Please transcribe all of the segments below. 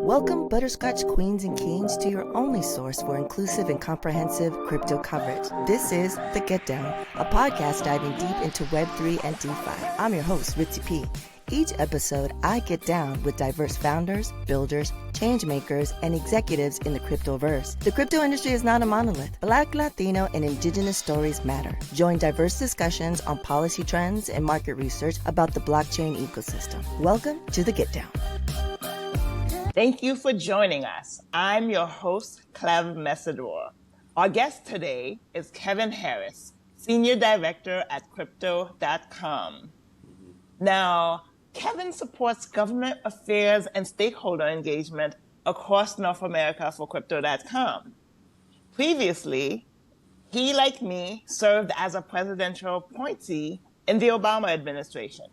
Welcome, Butterscotch Queens and Kings, to your only source for inclusive and comprehensive crypto coverage. This is The Get Down, a podcast diving deep into Web3 and DeFi. I'm your host, Ritzy P. Each episode, I get down with diverse founders, builders, change makers, and executives in the cryptoverse. The crypto industry is not a monolith. Black, Latino, and indigenous stories matter. Join diverse discussions on policy trends and market research about the blockchain ecosystem. Welcome to The Get Down. Thank you for joining us. I'm your host, Cleve Mesidor. Our guest today is Kevin Harris, Senior Director at Crypto.com. Now, Kevin supports government affairs and stakeholder engagement across North America for Crypto.com. Previously, he, like me, served as a presidential appointee in the Obama administration.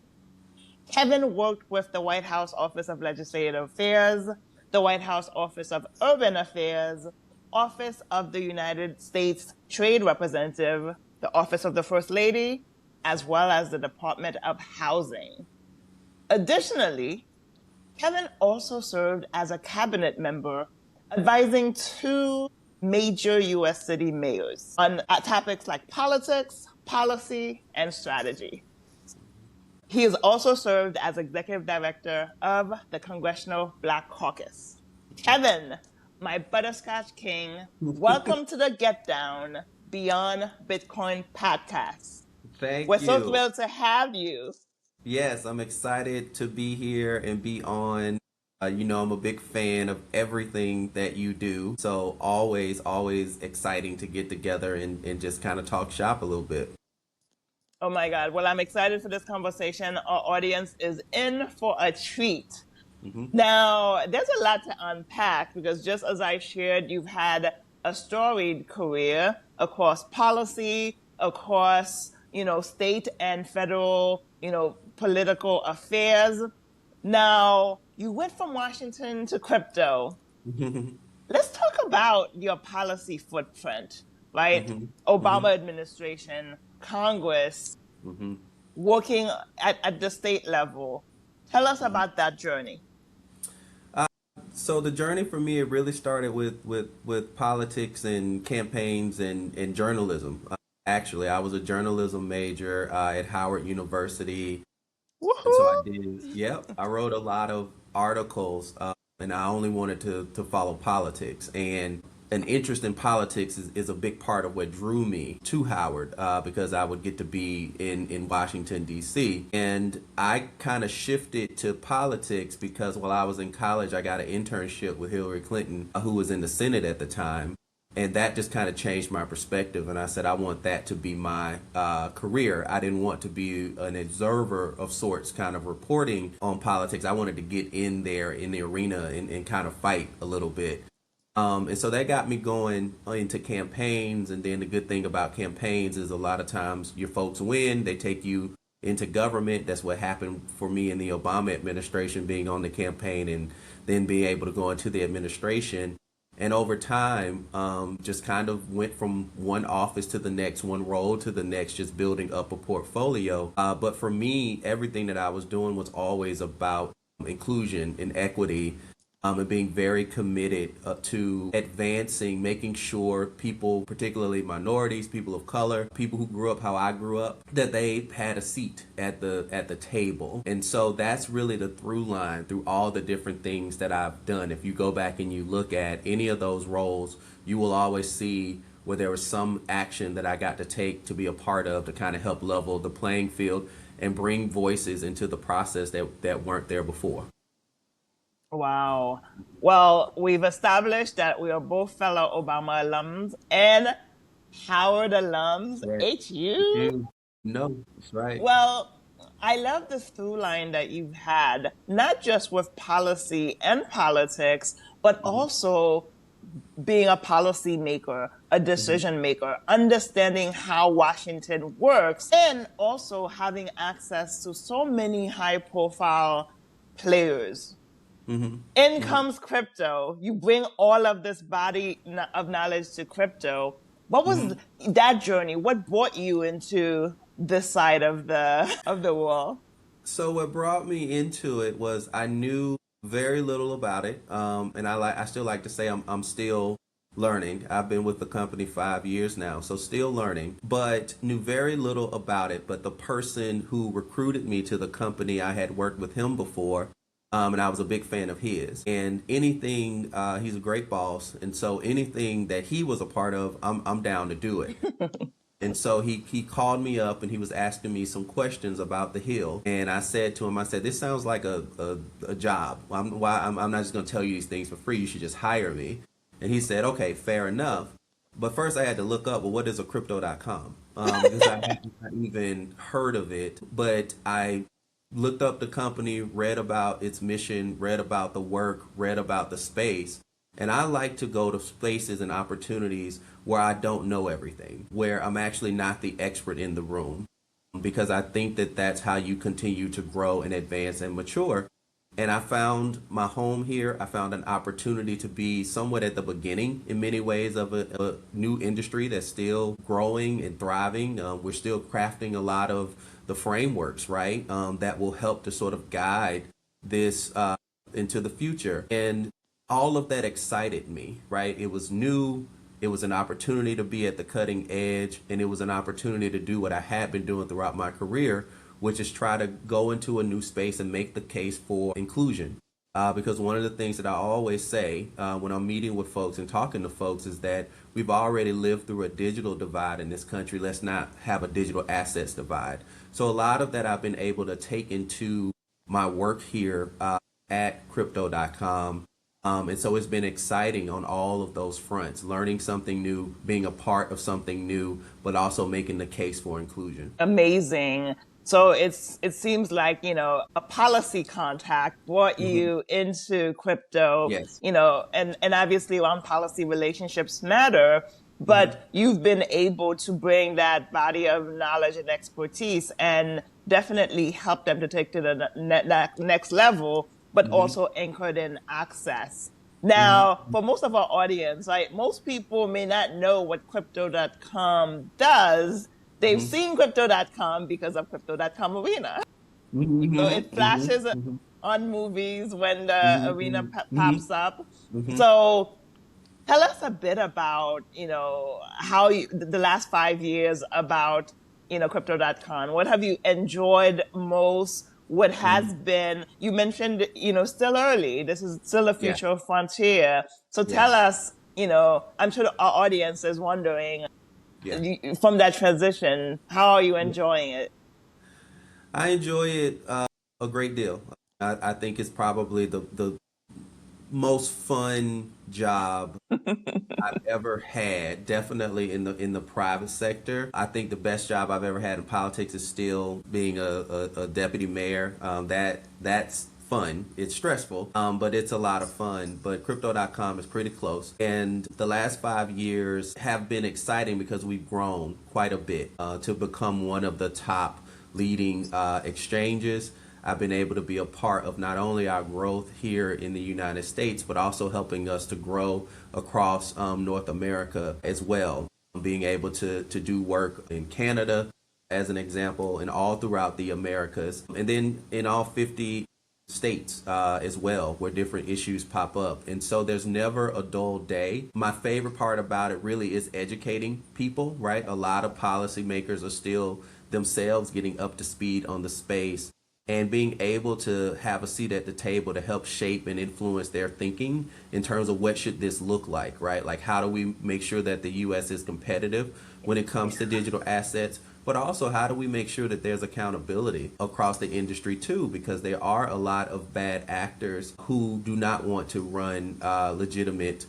Kevin worked with the White House Office of Legislative Affairs, the White House Office of Urban Affairs, Office of the United States Trade Representative, the Office of the First Lady, as well as the Department of Housing. Additionally, Kevin also served as a cabinet member advising two major U.S. city mayors on topics like politics, policy, and strategy. He has also served as executive director of the Congressional Black Caucus. Kevin, my Butterscotch King, welcome to the Get Down Beyond Bitcoin podcast. Thank you. We're so thrilled to have you. Yes, I'm excited to be here and be on. I'm a big fan of everything that you do. So always exciting to get together and just kind of talk shop a little bit. Oh my God. Well, I'm excited for this conversation. Our audience is in for a treat. Mm-hmm. Now, there's a lot to unpack because just as I shared, you've had a storied career across policy, across, state and federal, political affairs. Now, you went from Washington to crypto. Let's talk about your policy footprint, right? Mm-hmm. Obama administration, Congress, working at the state level. Tell us about that journey. So the journey for me, it really started with politics and campaigns and journalism. Actually, I was a journalism major at Howard University. Woohoo! And so I wrote a lot of articles and I only wanted to follow politics. And an interest in politics is a big part of what drew me to Howard because I would get to be in Washington, D.C. And I kind of shifted to politics because while I was in college, I got an internship with Hillary Clinton, who was in the Senate at the time. And that just kind of changed my perspective. And I said, I want that to be my career. I didn't want to be an observer of sorts, kind of reporting on politics. I wanted to get in there in the arena and kind of fight a little bit. And so that got me going into campaigns. And then the good thing about campaigns is a lot of times your folks win. They take you into government. That's what happened for me in the Obama administration, being on the campaign and then being able to go into the administration. And over time, just kind of went from one office to the next, one role to the next, just building up a portfolio. But for me, everything that I was doing was always about inclusion and equity. And being very committed to advancing, making sure people, particularly minorities, people of color, people who grew up how I grew up, that they had a seat at the table. And so that's really the through line through all the different things that I've done. If you go back and you look at any of those roles, you will always see where there was some action that I got to take to be a part of to kind of help level the playing field and bring voices into the process that weren't there before. Wow. Well, we've established that we are both fellow Obama alums and Howard alums. Right. HU? No, that's right. Well, I love this through line that you've had, not just with policy and politics, but also being a policy maker, a decision maker, understanding how Washington works, and also having access to so many high profile players. In comes crypto. You bring all of this body of knowledge to crypto. What was that journey? What brought you into this side of the world? So what brought me into it was I knew Very little about it. And I still like to say I'm still learning. I've been with the company 5 years now, so still learning, but knew very little about it. But the person who recruited me to the company, I had worked with him before, and I was a big fan of his. And anything, he's a great boss, and so anything that he was a part of, I'm down to do it. And so he called me up and he was asking me some questions about the Hill. And I said to him, I said, this sounds like a job. I'm not just going to tell you these things for free. You should just hire me. And he said, okay, fair enough. But first I had to look up, well, what is a crypto.com? Because I hadn't even heard of it. But I looked up the company, read about its mission, read about the work, read about the space. And I like to go to spaces and opportunities where I don't know everything, where I'm actually not the expert in the room, because I think that that's how you continue to grow and advance and mature. And I found my home here. I found an opportunity to be somewhat at the beginning in many ways of a new industry that's still growing and thriving. We're still crafting a lot of the frameworks, right, that will help to sort of guide this into the future. And all of that excited me, right? It was new. It was an opportunity to be at the cutting edge, and it was an opportunity to do what I had been doing throughout my career, which is try to go into a new space and make the case for inclusion. Because one of the things that I always say when I'm meeting with folks and talking to folks is that we've already lived through a digital divide in this country. Let's not have a digital assets divide. So a lot of that I've been able to take into my work here at crypto.com. And so it's been exciting on all of those fronts, learning something new, being a part of something new, but also making the case for inclusion. Amazing. So it seems like, a policy contact brought Hmm. you into crypto, Yes. and obviously on policy relationships matter, Hmm. but you've been able to bring that body of knowledge and expertise and definitely help them to take to the next level, but Hmm. also anchored in access. Hmm. Now, for most of our audience, right, most people may not know what crypto.com does. They've Hmm. seen crypto.com because of crypto.com arena. Hmm. It Hmm. flashes on movies when the arena Hmm. pops up. Hmm. So tell us a bit about, how the last 5 years about, crypto.com. What have you enjoyed most? What has Hmm. been, you mentioned, still early. This is still a Yeah. future frontier. So tell Yes. us, I'm sure our audience is wondering Yeah. from that transition, how are you enjoying it? I enjoy it a great deal. I think it's probably the most fun job I've ever had, definitely in the private sector. I think the best job I've ever had in politics is still being a deputy mayor. That's fun. It's stressful, but it's a lot of fun. But crypto.com is pretty close. And the last 5 years have been exciting because we've grown quite a bit to become one of the top leading exchanges. I've been able to be a part of not only our growth here in the United States, but also helping us to grow across North America as well. Being able to do work in Canada, as an example, and all throughout the Americas, and then in all 50 states as well, where different issues pop up. And so there's never a dull day. My favorite part about it really is educating people, right? A lot of policymakers are still themselves getting up to speed on the space and being able to have a seat at the table to help shape and influence their thinking in terms of what should this look like, right? Like how do we make sure that the US is competitive when it comes to digital assets, but also how do we make sure that there's accountability across the industry too, because there are a lot of bad actors who do not want to run legitimate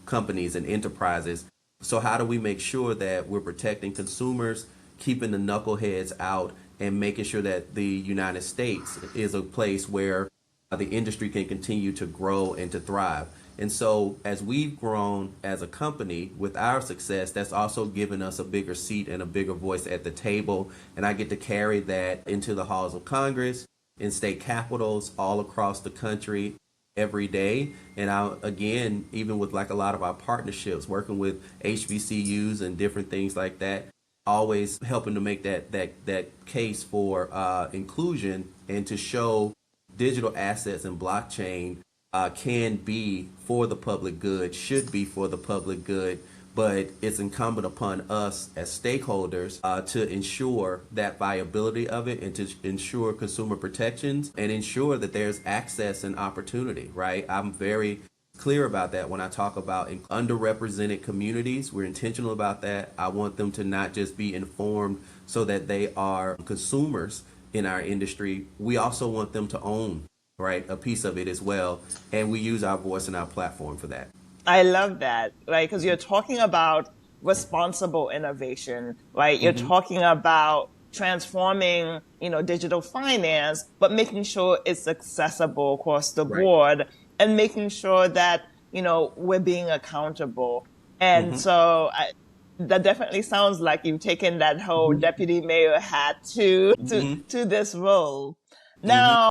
companies and enterprises. So how do we make sure that we're protecting consumers, keeping the knuckleheads out, and making sure that the United States is a place where the industry can continue to grow and to thrive? And so as we've grown as a company with our success, that's also given us a bigger seat and a bigger voice at the table. And I get to carry that into the halls of Congress, in state capitals all across the country every day. And I, again, even with like a lot of our partnerships, working with HBCUs and different things like that, always helping to make that case for inclusion and to show digital assets and blockchain can be for the public good, should be for the public good, but it's incumbent upon us as stakeholders to ensure that viability of it and to ensure consumer protections and ensure that there's access and opportunity, right? I'm very clear about that when I talk about underrepresented communities. We're intentional about that. I want them to not just be informed so that they are consumers in our industry. We also want them to own, right, a piece of it as well. And we use our voice and our platform for that. I love that, right? Because you're talking about responsible innovation, right? You're talking about transforming, digital finance, but making sure it's accessible across the board and making sure that, we're being accountable. And so that definitely sounds like you've taken that whole deputy mayor hat to this role. Now,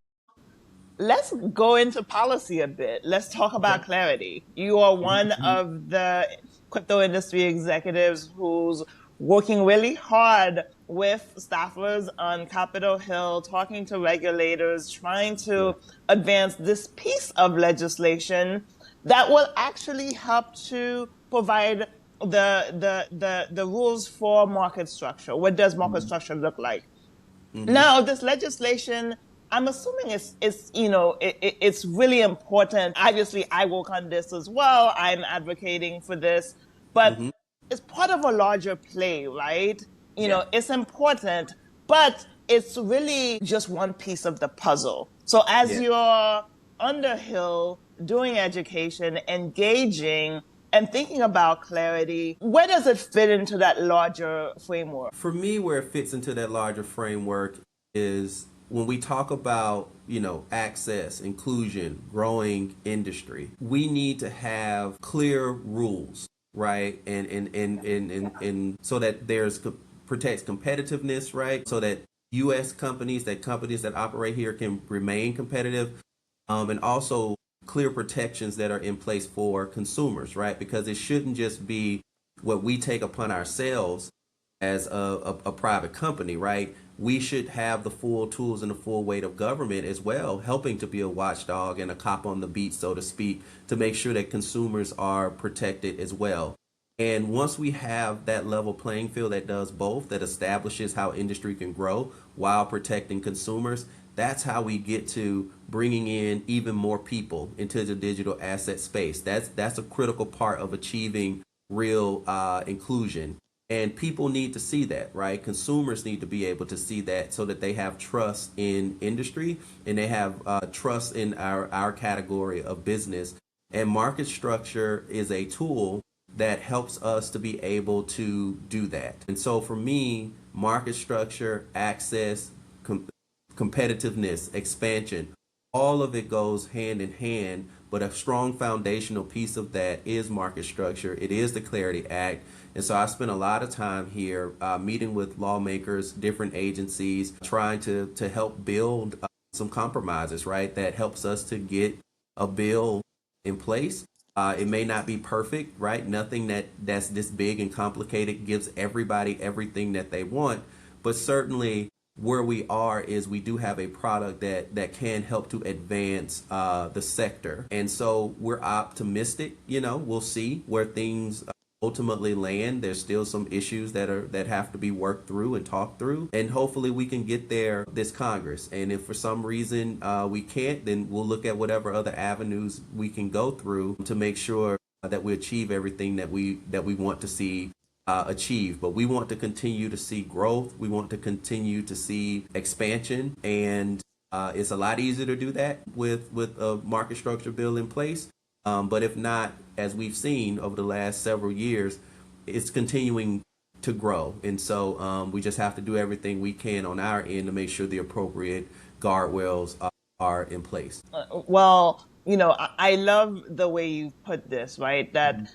let's go into policy a bit. Let's talk about clarity. You are one of the crypto industry executives who's working really hard with staffers on Capitol Hill, talking to regulators, trying to advance this piece of legislation that will actually help to provide the rules for market structure. What does market structure look like? Now, this legislation, I'm assuming it's really important. Obviously, I work on this as well. I'm advocating for this, but it's part of a larger play, right? It's important, but it's really just one piece of the puzzle. So as you're Underhill doing education, engaging, and thinking about clarity, where does it fit into that larger framework? For me, where it fits into that larger framework is when we talk about, access, inclusion, growing industry, we need to have clear rules, right? And so that protects competitiveness, right? So that U.S. companies that operate here can remain competitive, and also clear protections that are in place for consumers, right? Because it shouldn't just be what we take upon ourselves as a private company, right? We should have the full tools and the full weight of government as well, helping to be a watchdog and a cop on the beat, so to speak, to make sure that consumers are protected as well. And once we have that level playing field that does both, that establishes how industry can grow while protecting consumers, that's how we get to bringing in even more people into the digital asset space. That's a critical part of achieving real inclusion. And people need to see that, right? Consumers need to be able to see that so that they have trust in industry and they have trust in our category of business. And market structure is a tool that helps us to be able to do that. And so for me, market structure, access, competitiveness, expansion, all of it goes hand in hand, but a strong foundational piece of that is market structure. It is the Clarity Act. And so I spent a lot of time here meeting with lawmakers, different agencies, trying to help build some compromises, right? That helps us to get a bill in place. It may not be perfect, right? Nothing that's this big and complicated gives everybody everything that they want, but certainly where we are is we do have a product that can help to advance the sector. And so we're optimistic, we'll see where things ultimately land. There's still some issues that have to be worked through and talked through, and hopefully we can get there this Congress. And if for some reason we can't, then we'll look at whatever other avenues we can go through to make sure that we achieve everything that we want to see achieve. But we want to continue to see growth. We want to continue to see expansion, and it's a lot easier to do that with a market structure bill in place. But if not, as we've seen over the last several years, it's continuing to grow. And so we just have to do everything we can on our end to make sure the appropriate guardrails are in place. Well, I love the way you put this, right? That,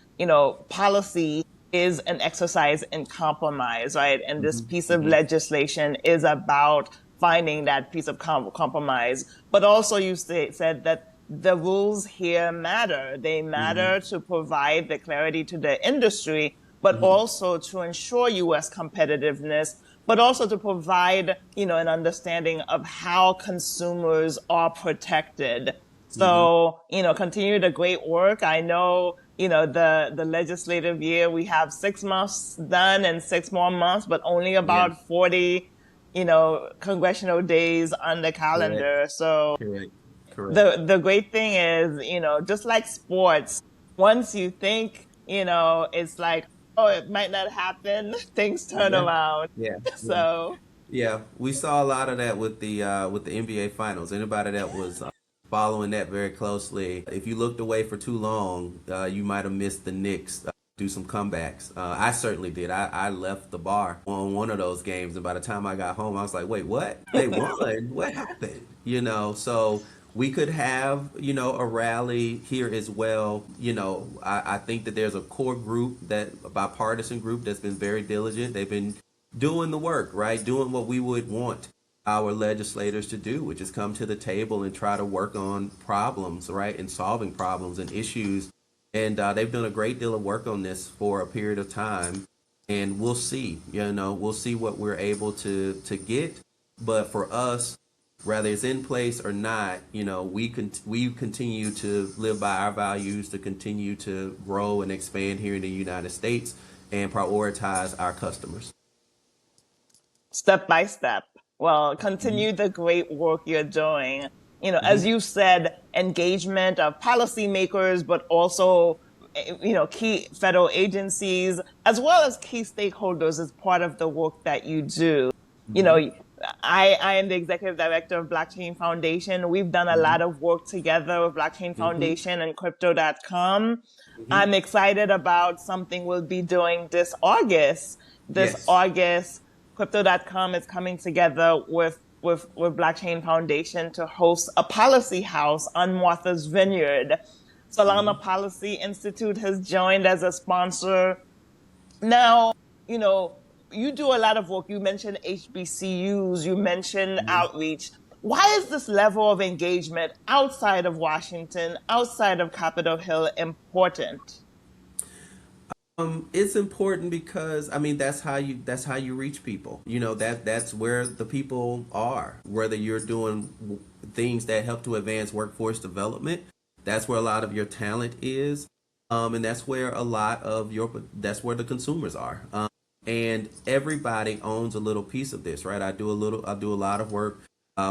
policy is an exercise in compromise, right? And this piece of legislation is about finding that piece of compromise. But also you said that the rules here matter. They matter to provide the clarity to the industry, but also to ensure U.S. competitiveness, but also to provide, an understanding of how consumers are protected. So, continue the great work. I know, the legislative year, we have 6 months done and 6 more months, but only about 40, congressional days on the calendar. Correct. So Correct. Correct. the great thing is, just like sports, once you think, it's like, oh, it might not happen, things turn Yeah. around. Yeah. Yeah. So Yeah, we saw a lot of that with the NBA Finals. Anybody that was following that very closely, if you looked away for too long, you might have missed the Knicks do some comebacks. I certainly did. I left the bar on one of those games, and by the time I got home, I was like, "Wait, what? They won? What happened?" So we could have a rally here as well. I think that there's a core group, that a bipartisan group, that's been very diligent. They've been doing the work, right? Doing what we would want our legislators to do, which is come to the table and try to work on problems, right? And solving problems and issues. And they've done a great deal of work on this for a period of time. And we'll see, we'll see what we're able to get. But for us, whether it's in place or not, we continue to live by our values, to continue to grow and expand here in the United States and prioritize our customers. step by step. Well, continue the great work you're doing. As you said, engagement of policymakers, but also, key federal agencies, as well as key stakeholders is part of the work that you do. I am the executive director of Blockchain Foundation. We've done a lot of work together with Blockchain Foundation and Crypto.com. I'm excited about something we'll be doing this August. August, Crypto.com is coming together with Blockchain Foundation to host a policy house on Martha's Vineyard. Solana Policy Institute has joined as a sponsor. Now, you do a lot of work. You mentioned HBCUs, you mentioned outreach. Why is this level of engagement outside of Washington, outside of Capitol Hill important? It's important because that's how you reach people. That's where the people are. Whether you're doing things that help to advance workforce development, that's where a lot of your talent is, and that's where that's where the consumers are. And everybody owns a little piece of this, right? I do a lot of work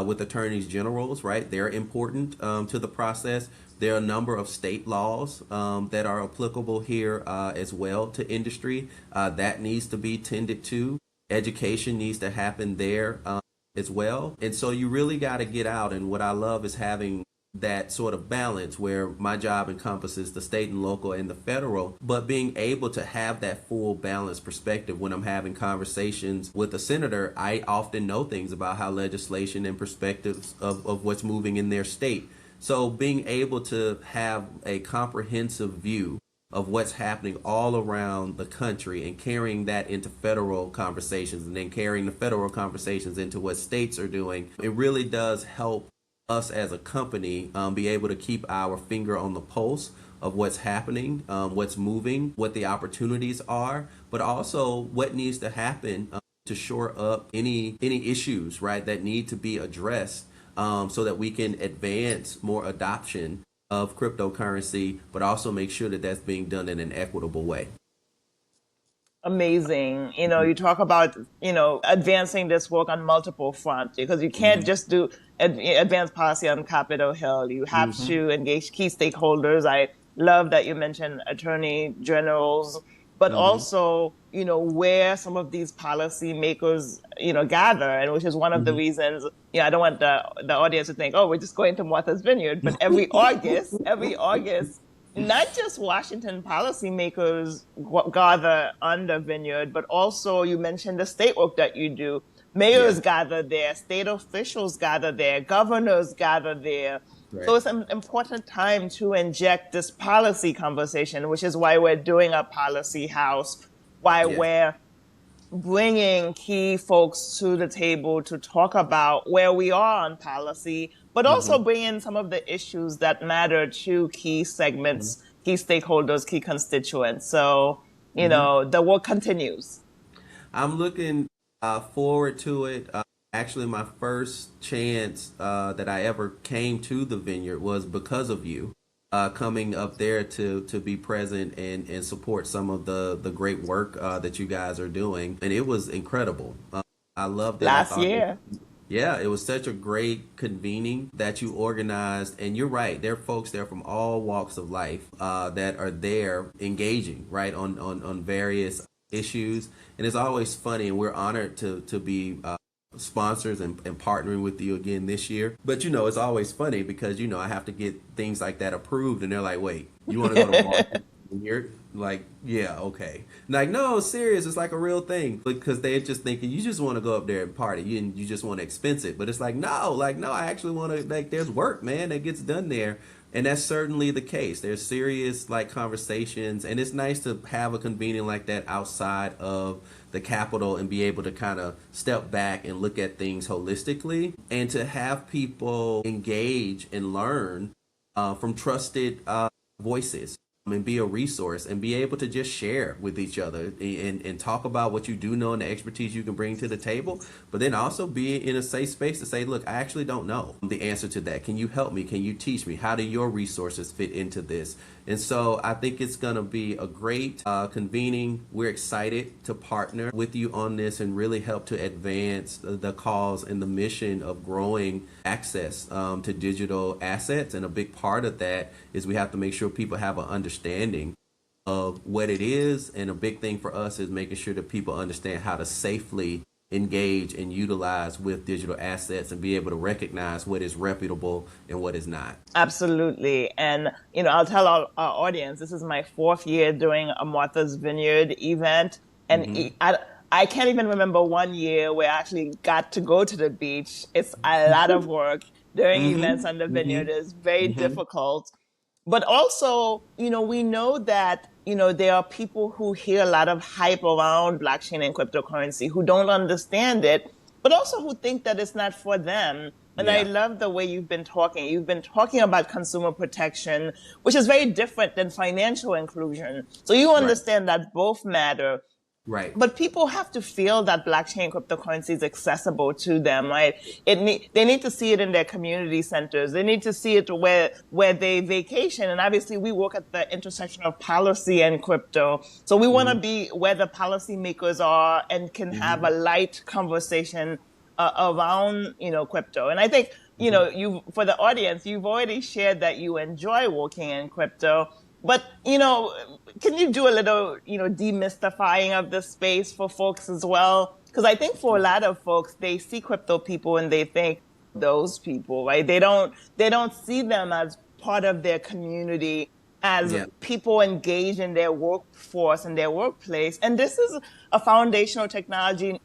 with attorneys generals, right? They're important to the process. There are a number of state laws that are applicable here as well to industry. That needs to be tended to. Education needs to happen there as well. And so you really got to get out. And what I love is having that sort of balance where my job encompasses the state and local and the federal, but being able to have that full balanced perspective. When I'm having conversations with a senator, I often know things about how legislation and perspectives of what's moving in their state. So being able to have a comprehensive view of what's happening all around the country and carrying that into federal conversations, and then carrying the federal conversations into what states are doing, it really does help us as a company be able to keep our finger on the pulse of what's happening, what's moving, what the opportunities are, but also what needs to happen to shore up any issues, right, that need to be addressed, so that we can advance more adoption of cryptocurrency, but also make sure that that's being done in an equitable way. Amazing. You talk about, advancing this work on multiple fronts, because you can't just do advanced policy on Capitol Hill. You have to engage key stakeholders. I love that you mentioned attorney generals, but also, where some of these policy makers, gather, and which is one of the reasons, I don't want the audience to think, oh, we're just going to Martha's Vineyard, but every August, not just Washington policymakers gather on the Vineyard, but also you mentioned the state work that you do. Mayors gather there, state officials gather there, governors gather there. Right. So it's an important time to inject this policy conversation, which is why we're doing a policy house, why we're bringing key folks to the table to talk about where we are on policy, but also bring in some of the issues that matter to key segments, key stakeholders, key constituents. So, the work continues. I'm looking Forward to it. Actually, my first chance that I ever came to the vineyard was because of you. Coming up there to be present and support some of the great work that you guys are doing, and it was incredible. I loved it. I Last thought it, year. yeah, it was such a great convening that you organized, and you're right. There are folks there from all walks of life that are there engaging, right, on various issues, and it's always funny, and we're honored to be sponsors and partnering with you again this year. But it's always funny because I have to get things like that approved, and they're like, "Wait, you want to go to Boston?" And you're like, "Yeah, okay." Like, no, serious. It's like a real thing because they're just thinking you just want to go up there and party, and you just want to expense it. But it's like, no, I actually want to. Like, there's work, man, that gets done there. And that's certainly the case. There's serious like conversations, and it's nice to have a convening like that outside of the Capitol and be able to kind of step back and look at things holistically, and to have people engage and learn from trusted voices, and be a resource and be able to just share with each other and talk about what you do know and the expertise you can bring to the table, but then also be in a safe space to say, look, I actually don't know the answer to that. Can you help me? Can you teach me? How do your resources fit into this? And so I think it's going to be a great convening. We're excited to partner with you on this and really help to advance the cause and the mission of growing access to digital assets. And a big part of that is we have to make sure people have an understanding of what it is. And a big thing for us is making sure that people understand how to safely engage and utilize with digital assets and be able to recognize what is reputable and what is not. Absolutely. And, I'll tell our audience, this is my 4th year doing a Martha's Vineyard event. And I can't even remember one year where I actually got to go to the beach. It's a lot of work. Doing events on the vineyard is very difficult. But also, we know that, there are people who hear a lot of hype around blockchain and cryptocurrency who don't understand it, but also who think that it's not for them. And I love the way you've been talking. You've been talking about consumer protection, which is very different than financial inclusion. So you understand that both matter. Right. But people have to feel that blockchain cryptocurrency is accessible to them, right? They need to see it in their community centers. They need to see it where they vacation. And obviously we work at the intersection of policy and crypto. So we want to be where the policymakers are and can have a light conversation around, crypto. And I think, for the audience, you've already shared that you enjoy working in crypto. But, can you do a little, demystifying of the space for folks as well? Because I think for a lot of folks, they see crypto people and they think those people, right? They don't see them as part of their community, as people engaged in their workforce and their workplace. And this is a foundational technology,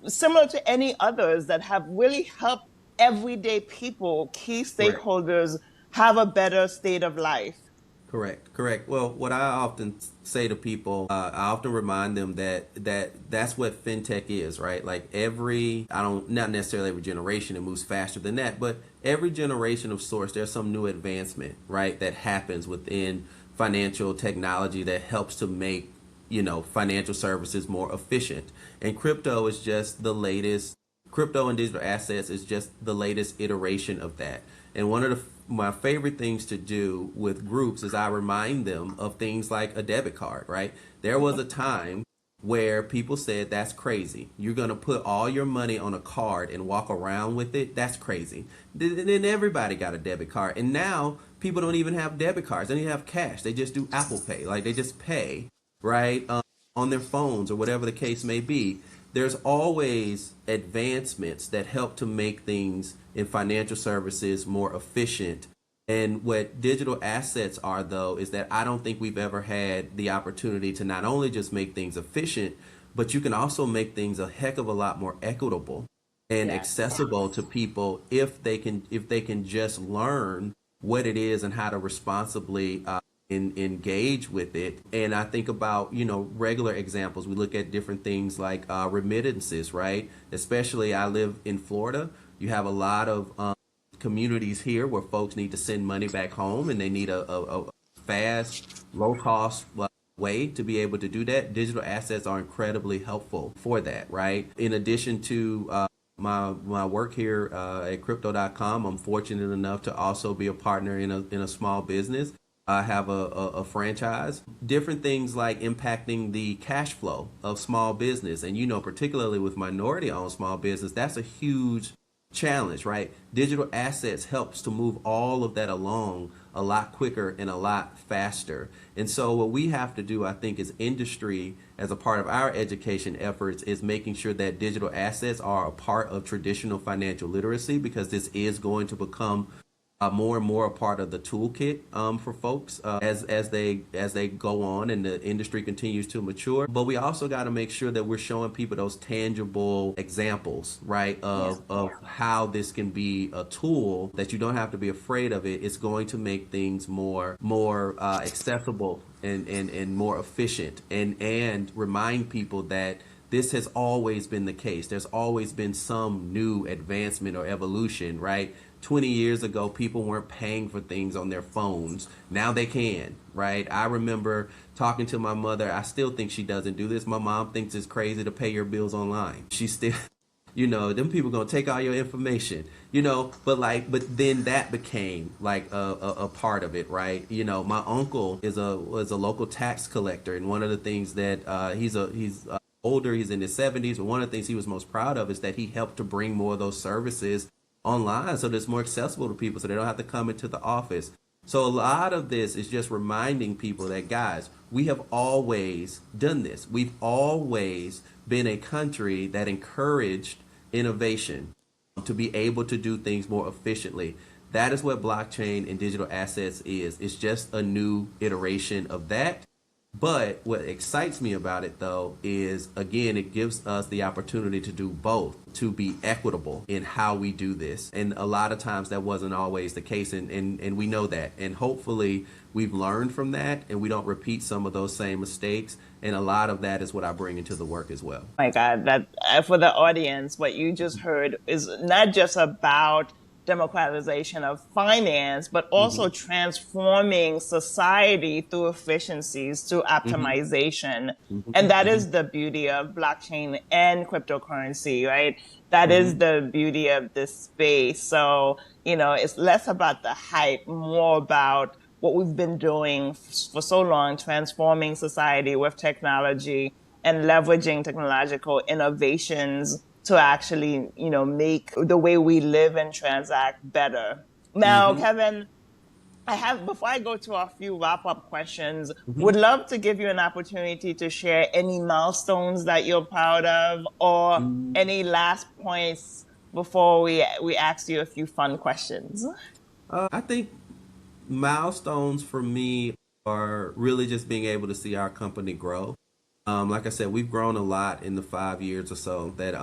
similar to any others that have really helped everyday people, key stakeholders, have a better state of life. Correct. Well, what I often say to people, I often remind them that's what fintech is, right? Like not necessarily every generation, it moves faster than that, but every generation of sorts, there's some new advancement, right, that happens within financial technology that helps to make, financial services more efficient. And crypto is just the latest. Crypto and digital assets is just the latest iteration of that. And one of my favorite things to do with groups is I remind them of things like a debit card, right? There was a time where people said, that's crazy. You're going to put all your money on a card and walk around with it? That's crazy. Then everybody got a debit card. And now people don't even have debit cards. They don't even have cash. They just do Apple Pay. Like they just pay, right, on their phones or whatever the case may be. There's always advancements that help to make things in financial services more efficient. And what digital assets are, though, is that I don't think we've ever had the opportunity to not only just make things efficient, but you can also make things a heck of a lot more equitable and accessible to people if they can just learn what it is and how to responsibly engage with it. And I think about, regular examples. We look at different things like remittances, right? Especially I live in Florida. You have a lot of communities here where folks need to send money back home and they need a fast, low cost way to be able to do that. Digital assets are incredibly helpful for that, right? In addition to my work here at crypto.com, I'm fortunate enough to also be a partner in a small business. I have a franchise. Different things like impacting the cash flow of small business. And, particularly with minority owned small business, that's a huge challenge, right? Digital assets helps to move all of that along a lot quicker and a lot faster. And so what we have to do, I think, as industry, as a part of our education efforts, is making sure that digital assets are a part of traditional financial literacy, because this is going to become more and more a part of the toolkit for folks as they go on and the industry continues to mature. But we also got to make sure that we're showing people those tangible examples, right, of how this can be a tool that you don't have to be afraid of it. It's going to make things more accessible and more efficient, and remind people that this has always been the case. There's always been some new advancement or evolution, right? 20 years ago, people weren't paying for things on their phones. Now they can, right? I remember talking to my mother. I still think she doesn't do this. My mom thinks it's crazy to pay your bills online. She still, them people gonna take all your information, but then that became like a part of it, right? My uncle was a local tax collector, and one of the things that he's older, he's in his 70s, but one of the things he was most proud of is that he helped to bring more of those services online, so that it's more accessible to people, so they don't have to come into the office. So a lot of this is just reminding people that, guys, we have always done this. We've always been a country that encouraged innovation to be able to do things more efficiently. That is what blockchain and digital assets is. It's just a new iteration of that. But what excites me about it, though, is, again, it gives us the opportunity to do both, to be equitable in how we do this. And a lot of times that wasn't always the case, and we know that. And hopefully we've learned from that, and we don't repeat some of those same mistakes. And a lot of that is what I bring into the work as well. My God, that for the audience, what you just heard is not just about democratization of finance, but also transforming society through efficiencies, through optimization. And that is the beauty of blockchain and cryptocurrency, right? That is the beauty of this space. So, it's less about the hype, more about what we've been doing for so long, transforming society with technology and leveraging technological innovations to actually, make the way we live and transact better. Now, Kevin, before I go to a few wrap-up questions, would love to give you an opportunity to share any milestones that you're proud of, or any last points before we ask you a few fun questions. I think milestones for me are really just being able to see our company grow. Like I said, we've grown a lot in the 5 years or so that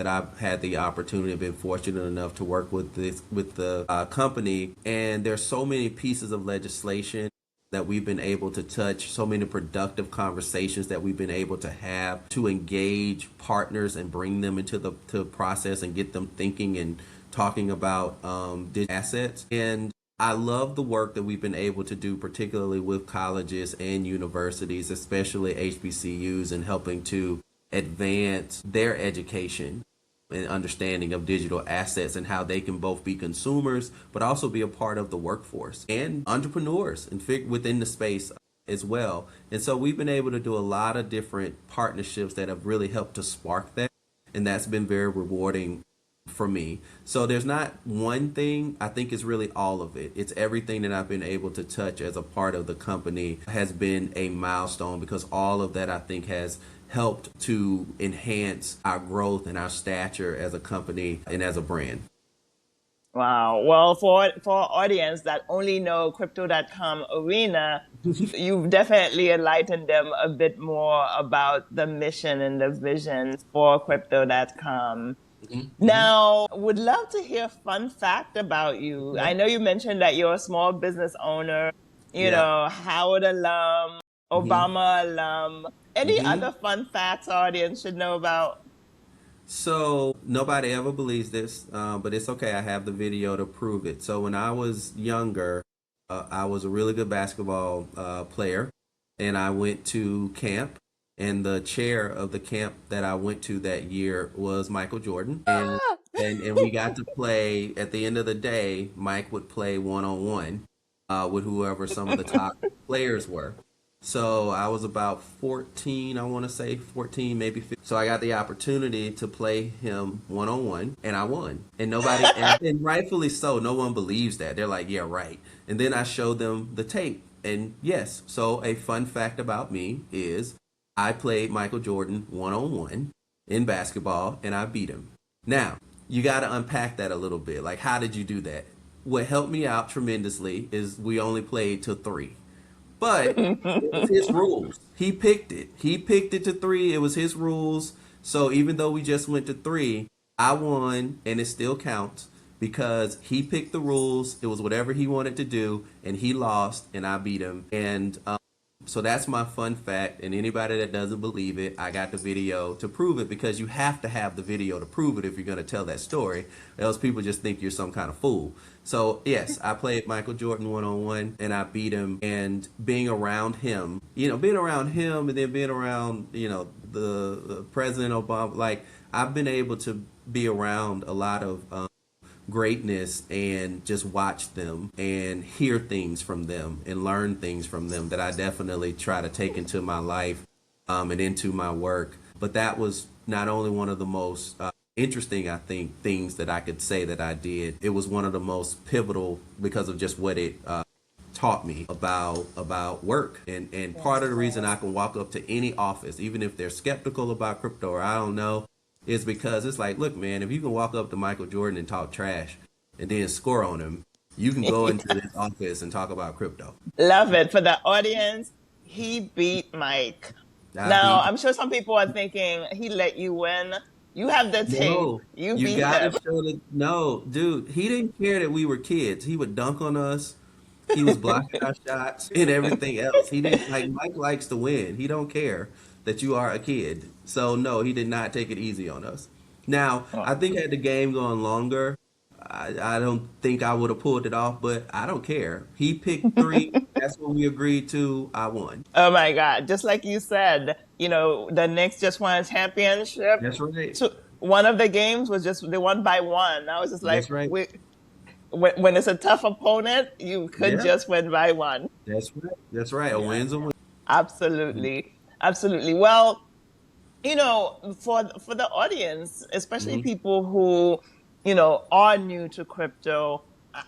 I've had the opportunity, been fortunate enough to work with the company. And there's so many pieces of legislation that we've been able to touch, so many productive conversations that we've been able to have to engage partners and bring them into the process and get them thinking and talking about digital assets. And I love the work that we've been able to do, particularly with colleges and universities, especially HBCUs, and helping to advance their education and understanding of digital assets and how they can both be consumers but also be a part of the workforce and entrepreneurs and within the space as well. And so we've been able to do a lot of different partnerships that have really helped to spark that, and that's been very rewarding for me. So there's not one thing. I think it's really all of it. It's everything that I've been able to touch as a part of the company has been a milestone, because all of that, I think, has helped to enhance our growth and our stature as a company and as a brand. Wow. Well, for our audience that only know crypto.com arena, you've definitely enlightened them a bit more about the mission and the vision for crypto.com. Now, would love to hear a fun fact about you. I know you mentioned that you're a small business owner, Howard alum, Obama alum. Any other fun facts our audience should know about? So nobody ever believes this, but it's okay. I have the video to prove it. So when I was younger, I was a really good basketball player. and I went to camp. And the chair of the camp that I went to that year was Michael Jordan. And we got to play at the end of the day. Mike would play one on one with whoever some of the top players were. So I was about 14, I want to say 14, maybe 15. So I got the opportunity to play him one on one, and I won. And nobody, and rightfully so, no one believes that. They're like, yeah, right. And then I showed them the tape. And yes, so a fun fact about me is I played Michael Jordan one on one in basketball, and I beat him. Now, you got to unpack that a little bit. Like, how did you do that? What helped me out tremendously is we only played till 3. But it was his rules. He picked it. He picked it to 3. It was his rules. So even though we just went to 3, I won, and it still counts because he picked the rules. It was whatever he wanted to do, and he lost, and I beat him. And so that's my fun fact. And anybody that doesn't believe it, I got the video to prove it, because you have to have the video to prove it if you're going to tell that story. Else people just think you're some kind of fool. So yes, I played Michael Jordan one on one, and I beat him. And being around him, being around him, and then being around, the President Obama, like I've been able to be around a lot of greatness and just watch them and hear things from them and learn things from them that I definitely try to take into my life and into my work. But that was not only one of the most interesting, I think, things that I could say that I did. It was one of the most pivotal because of just what it taught me about work. And part of the reason I can walk up to any office, even if they're skeptical about crypto or I don't know, is because it's like, look, man, if you can walk up to Michael Jordan and talk trash and then score on him, you can go into this office and talk about crypto. Love it. For the audience, he beat Mike. I'm sure some people are thinking he let you win. You have the tape. No, You you beat gotta him. show the no, dude. He didn't care that we were kids. He would dunk on us. He was blocking our shots and everything else. He didn't like Mike likes to win. He don't care that you are a kid. So no, he did not take it easy on us. Now, I think had the game gone longer, I don't think I would have pulled it off, but I don't care. He picked 3. That's what we agreed to. I won. Oh my God. Just like you said, the Knicks just won a championship. That's right. So one of the games was just, they won by 1. I was just like, That's right. when it's a tough opponent, you could Yeah. just win by 1. That's right. That's right. A win's a win. Absolutely. Absolutely. Well, for the audience, especially people who, are new to crypto,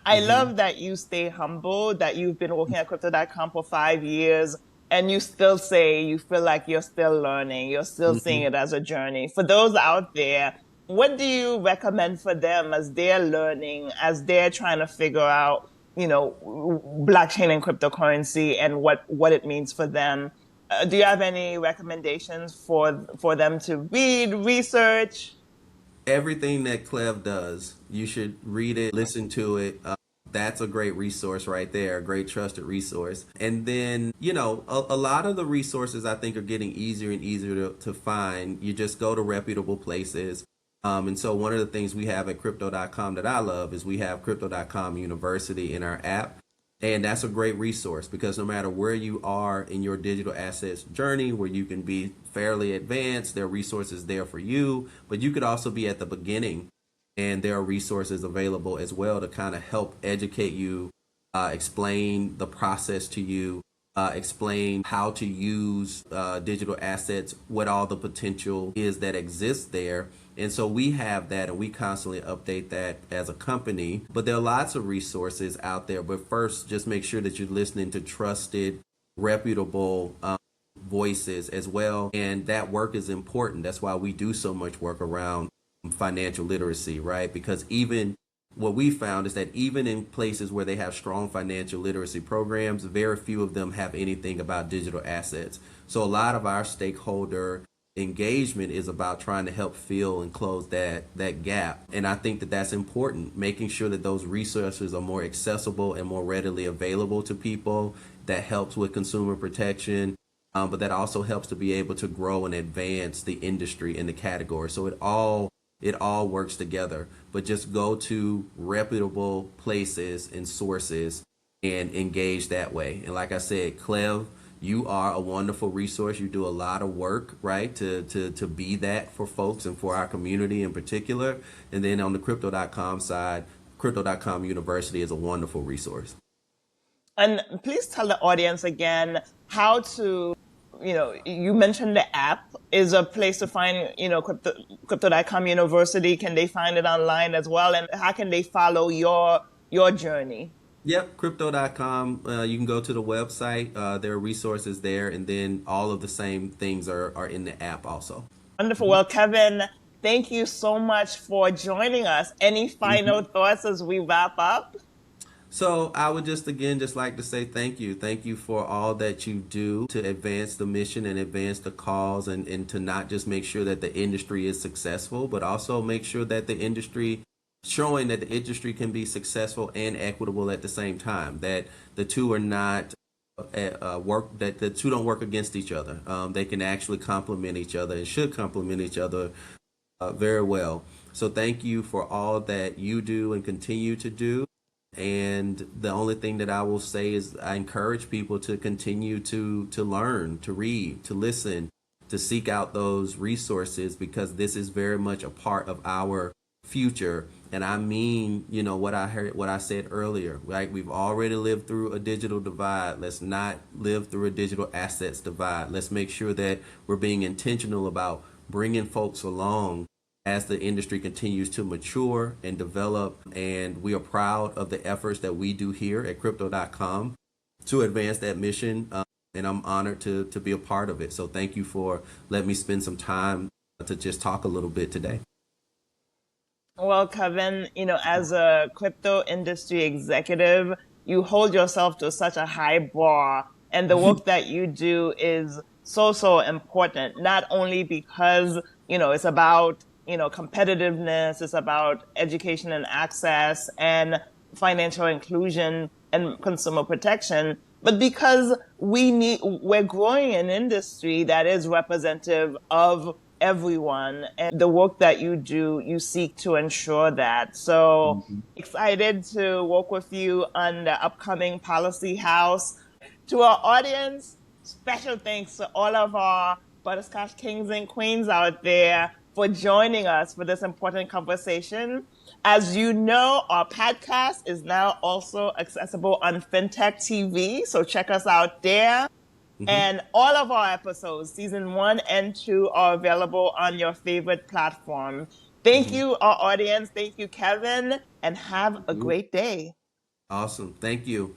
I love that you stay humble, that you've been working at crypto.com for 5 years, and you still say you feel like you're still learning, you're still seeing it as a journey. For those out there, what do you recommend for them as they're learning, as they're trying to figure out, blockchain and cryptocurrency and what it means for them? Do you have any recommendations for them to read, research? Everything that Cleve does, you should read it, listen to it. That's a great resource right there, a great trusted resource. And then, a lot of the resources I think are getting easier and easier to find. You just go to reputable places. And so one of the things we have at crypto.com that I love is we have crypto.com University in our app. And that's a great resource because no matter where you are in your digital assets journey, where you can be fairly advanced, there are resources there for you, but you could also be at the beginning and there are resources available as well to kind of help educate you, explain the process to you, explain how to use digital assets, what all the potential is that exists there. And so we have that and we constantly update that as a company. But there are lots of resources out there. But first, just make sure that you're listening to trusted, reputable voices as well. And that work is important. That's why we do so much work around financial literacy, right? Because even what we found is that even in places where they have strong financial literacy programs, very few of them have anything about digital assets. So a lot of our stakeholder engagement is about trying to help fill and close that gap. And I think that that's important, making sure that those resources are more accessible and more readily available to people. That helps with consumer protection, but that also helps to be able to grow and advance the industry in the category. So it all works together. But just go to reputable places and sources and engage that way. And like I said, Cleve you are a wonderful resource. You do a lot of work, right, to be that for folks and for our community in particular. And then on the crypto.com side, crypto.com University is a wonderful resource. And please tell the audience again how to, you mentioned the app is a place to find, crypto.com University. Can they find it online as well? And how can they follow your journey? Yep, crypto.com. You can go to the website. There are resources there. And then all of the same things are in the app also. Wonderful. Well, Kevin, thank you so much for joining us. Any final thoughts as we wrap up? So I would just like to say thank you. Thank you for all that you do to advance the mission and advance the cause and to not just make sure that the industry is successful, but also make sure that showing that the industry can be successful and equitable at the same time, that the two are not that the two don't work against each other. They can actually complement each other and should complement each other very well. So thank you for all that you do and continue to do. And the only thing that I will say is I encourage people to continue to learn, to read, to listen, to seek out those resources, because this is very much a part of our future. And I mean, what I said earlier, right? We've already lived through a digital divide. Let's not live through a digital assets divide. Let's make sure that we're being intentional about bringing folks along as the industry continues to mature and develop. And we are proud of the efforts that we do here at crypto.com to advance that mission. And I'm honored to be a part of it. So thank you for letting me spend some time to just talk a little bit today. Well, Kevin, as a crypto industry executive, you hold yourself to such a high bar, and the work that you do is so important, not only because, it's about, competitiveness, it's about education and access and financial inclusion and consumer protection, but because we're growing an industry that is representative of everyone, and the work that you do, you seek to ensure that. So excited to work with you on the upcoming Policy House. To our audience, special thanks to all of our Butterscotch Kings and Queens out there for joining us for this important conversation. As you know, our podcast is now also accessible on FinTech TV, so check us out there. And all of our episodes, season 1 and 2, are available on your favorite platform. Thank you, our audience. Thank you, Kevin, and have a great day. Awesome. Thank you.